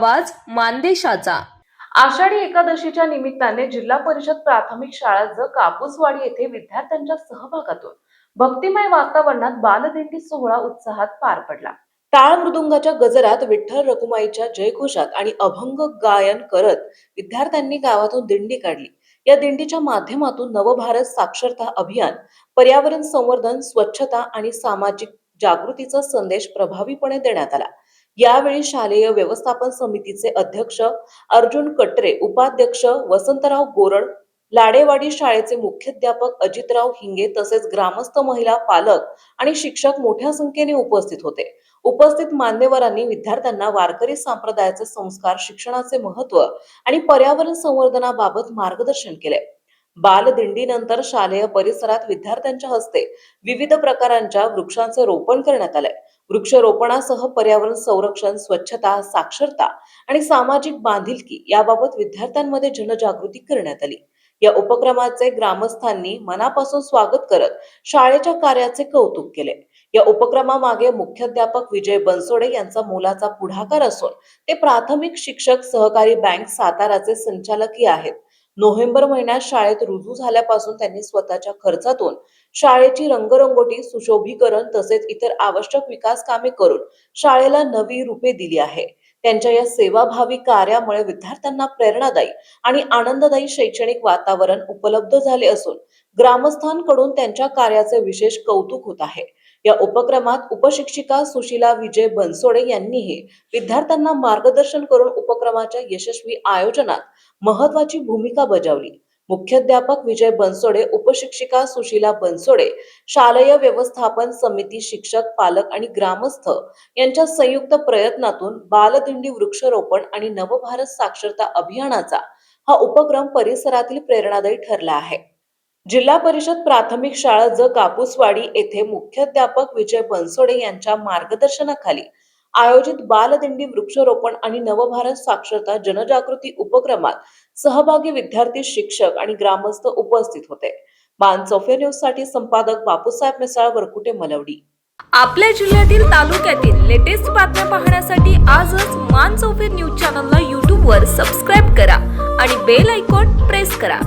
आवाज मानदेशाचा। आषाढी एकादशीच्या निमित्ताने जिल्हा परिषद प्राथमिक शाळा ज कापूसवाडी येथे विद्यार्थ्यांच्या सहभागातून भक्तिमय वातावरणात बालदिंडी सोहळा उत्साहात पार पडला। टाळ मृदुंगाच्या गजरात, विठ्ठल रखुमाईच्या जयघोषात आणि अभंग गायन करत विद्यार्थ्यांनी गावातून दिंडी काढली। या दिंडीच्या माध्यमातून नवभारत साक्षरता अभियान, पर्यावरण संवर्धन, स्वच्छता आणि सामाजिक जागृतीचा संदेश प्रभावीपणे देण्यात आला। यावेळी शालेय व्यवस्थापन समितीचे अध्यक्ष अर्जुन कटरे, उपाध्यक्ष वसंतराव गोरड, लाडेवाडी शाळेचे मुख्याध्यापक अजितराव हिंगे तसेच ग्रामस्थ, महिला, पालक आणि शिक्षक मोठ्या संख्येने उपस्थित होते। उपस्थित मान्यवरांनी विद्यार्थ्यांना वारकरी संप्रदायाचे संस्कार, शिक्षणाचे महत्त्व आणि पर्यावरण संवर्धनाबाबत मार्गदर्शन केले। बालदिंडीनंतर शालेय परिसरात विद्यार्थ्यांच्या हस्ते विविध प्रकारांच्या वृक्षांचे रोपण करण्यात आले। वृक्षरोपणासह पर्यावरण संरक्षण, स्वच्छता, साक्षरता आणि सामाजिक बांधिलकी याबाबत विद्यार्थ्यांमध्ये जनजागृती करण्यात आली। या उपक्रमाचे ग्रामस्थांनी मनापासून स्वागत करत शाळेच्या कार्याचे कौतुक केले। या उपक्रमामागे मुख्याध्यापक विजय बनसोडे यांचा मोलाचा पुढाकार असून ते प्राथमिक शिक्षक सहकारी बँक साताराचे संचालकही आहेत। नोव्हेंबर महिन्यात शाळेत रुजू झाल्यापासून त्यांनी स्वतःच्या खर्चातून शाळेची रंगरंगोटी, सुशोभीकरण तसेच इतर आवश्यक विकास कामे करून शाळेला नवी रूपे दिली आहे। त्यांच्या या सेवाभावी कार्यामुळे विद्यार्थ्यांना प्रेरणादायी आणि आनंददायी शैक्षणिक वातावरण उपलब्ध झाले असून ग्रामस्थांकडून त्यांच्या कार्याचे विशेष कौतुक होत आहे। या उपक्रमात उपशिक्षिका सुशीला विजय बनसोडे यांनीही विद्यार्थ्यांना मार्गदर्शन करून उपक्रमाच्या यशस्वी आयोजनात महत्त्वाची भूमिका बजावली। मुख्याध्यापक विजय बनसोडे, उपशिक्षिका सुशीला बनसोडे, शालेय व्यवस्थापन समिती, शिक्षक, पालक आणि ग्रामस्थ यांच्या संयुक्त प्रयत्नातून बालदिंडी, वृक्षरोपण आणि नवभारत साक्षरता अभियानाचा हा उपक्रम परिसरातील प्रेरणादायी ठरला आहे। जिल्हा परिषद प्राथमिक शाळा ज कापूसवाडी येथे मुख्याध्यापक विजय बनसोडे यांच्या मार्गदर्शनाखाली आयोजित बालदिंडी, वृक्षरोपण आणि नवभारत साक्षरता जनजागृती उपक्रमात सहभागी विद्यार्थी, शिक्षक आणि ग्रामस्थ उपस्थित होते। मानचौफेर न्यूज साठी संपादक बापूसाहेब मिसाळ, वरकुटे, मलवडी। आपल्या जिल्ह्यातील, तालुक्यातील लेटेस्ट बातम्या पाहण्यासाठी आजच मानचौफेर न्यूज चॅनलला YouTube वर सबस्क्राईब करा आणि बेल आयकॉन प्रेस करा।